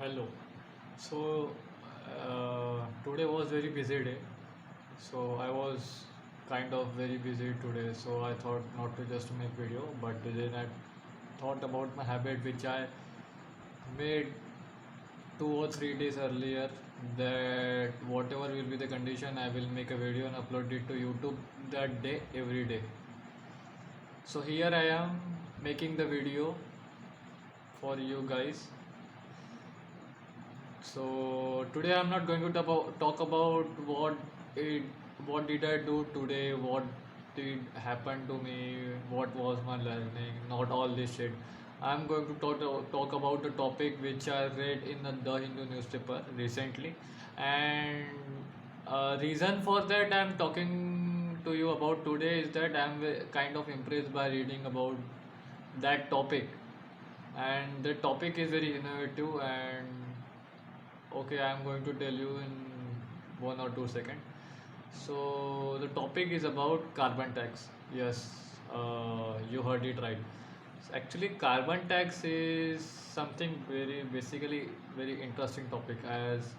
Hello. So today was very busy day. So I was kind of very busy today. So I thought not to just make video, but then I thought about my habit which I made 2 or 3 days earlier. That whatever will be the condition, I will make a video and upload it to YouTube that day every day. So here I am making the video for you guys. So today I'm not going to talk about it, what did I do today, what did happen to me, what was my learning, not all this shit. I'm going to talk about a topic which I read in the Hindu newspaper recently, and reason for that I'm talking to you about today is that I'm kind of impressed by reading about that topic, and the topic is very innovative. And okay, I'm going to tell you in 1 or 2 seconds. So the topic is about carbon tax. Yes, you heard it right. Actually, carbon tax is something very basically very interesting topic, as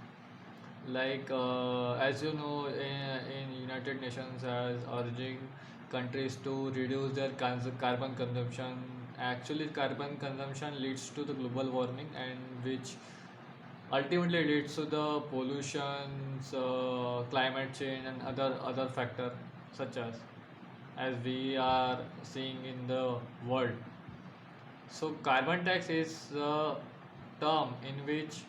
you know, in United Nations has urging countries to reduce their carbon consumption. Actually, carbon consumption leads to the global warming, and which ultimately leads to the pollutions, climate change, and other factors such as we are seeing in the world. So carbon tax is a term in which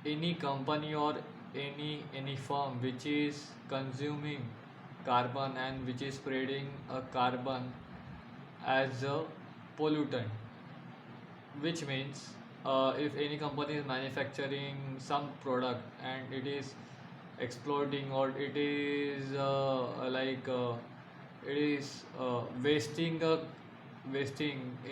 any company or any firm which is consuming carbon and which is spreading a carbon as a pollutant, which means if any company is manufacturing some product and it is exploding, or it is wasting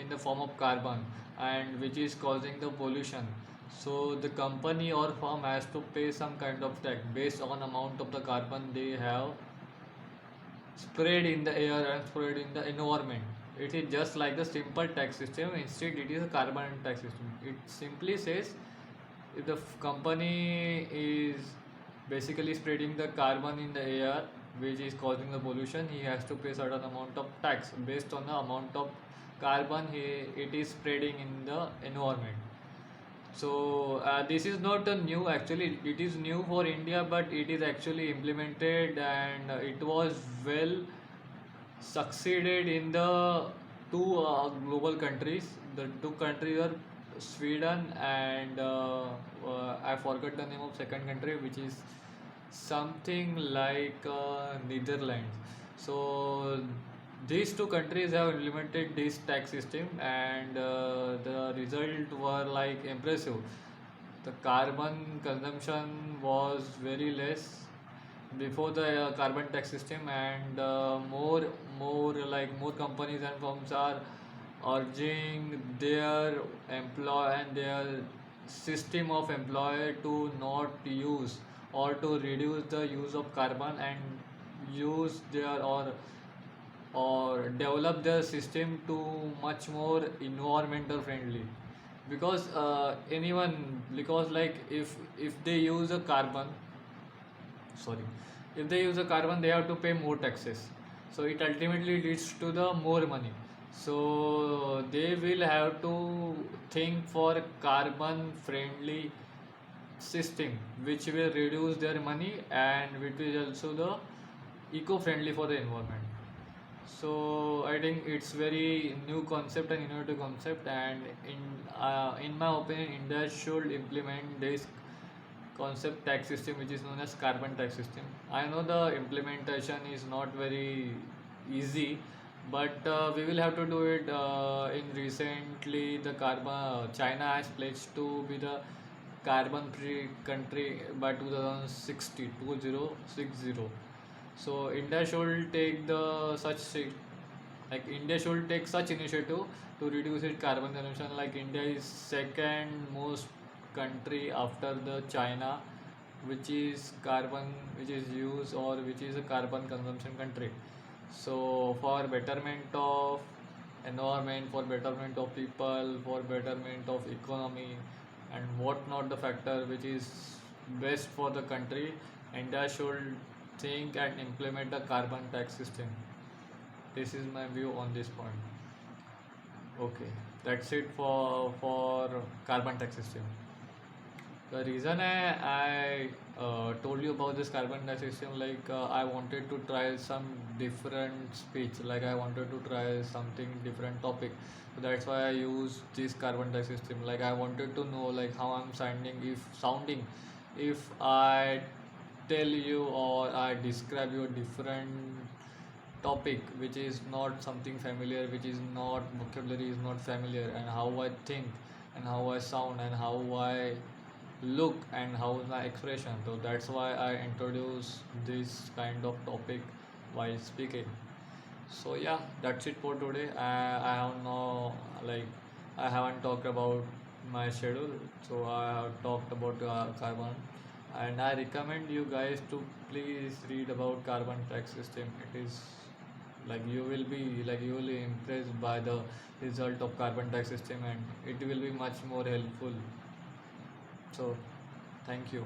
in the form of carbon, and which is causing the pollution, so the company or firm has to pay some kind of tax based on amount of the carbon they have spread in the air and spread in the environment. It is just like the simple tax system. Instead, it is a carbon tax system. It simply says if the company is basically spreading the carbon in the air, which is causing the pollution, he has to pay certain amount of tax based on the amount of carbon it is spreading in the environment. So this is not a new, actually it is new for India, but it is actually implemented, and it was well succeeded in the two global countries. The two countries are Sweden and I forgot the name of second country, which is something like Netherlands. So these two countries have implemented this tax system, and the result were like impressive. The carbon consumption was very less before the carbon tax system, and more companies and firms are urging their employ and their system of employer to not use or to reduce the use of carbon, and use their or develop their system to much more environmental friendly. Because anyone because like if they use a carbon sorry if they use a carbon, they have to pay more taxes, so it ultimately leads to the more money. So they will have to think for carbon friendly system which will reduce their money, and which is also the eco friendly for the environment. So I think it's very new concept and innovative concept, and in my opinion, India should implement this concept tax system which is known as carbon tax system. I know the implementation is not very easy, but we will have to do it. In recently, the carbon China has pledged to be the carbon free country by 2060 2060. So India should take the such like India should take such initiative to reduce its carbon consumption. Like India is second most country after the China, which is used or which is a carbon consumption country. So for betterment of environment, for betterment of people, for betterment of economy, and what not the factor which is best for the country. India should think and implement a carbon tax system. This is my view on this point. Okay, that's it for carbon tax system. The reason I told you about this carbon tax system, like I wanted to try some different speech, like I wanted to try something different topic. So that's why I use this carbon tax system. Like I wanted to know like how I'm sounding if I tell you or I describe you a different topic which is not something familiar, which is not vocabulary is not familiar, and how I think and how I sound and how I look and how is my expression. So that's why I introduce this kind of topic while speaking. So yeah, that's it for today. I have no like I haven't talked about my schedule, so I have talked about carbon, and I recommend you guys to please read about carbon tax system. It is like you will be impressed by the result of carbon tax system, and it will be much more helpful. So thank you.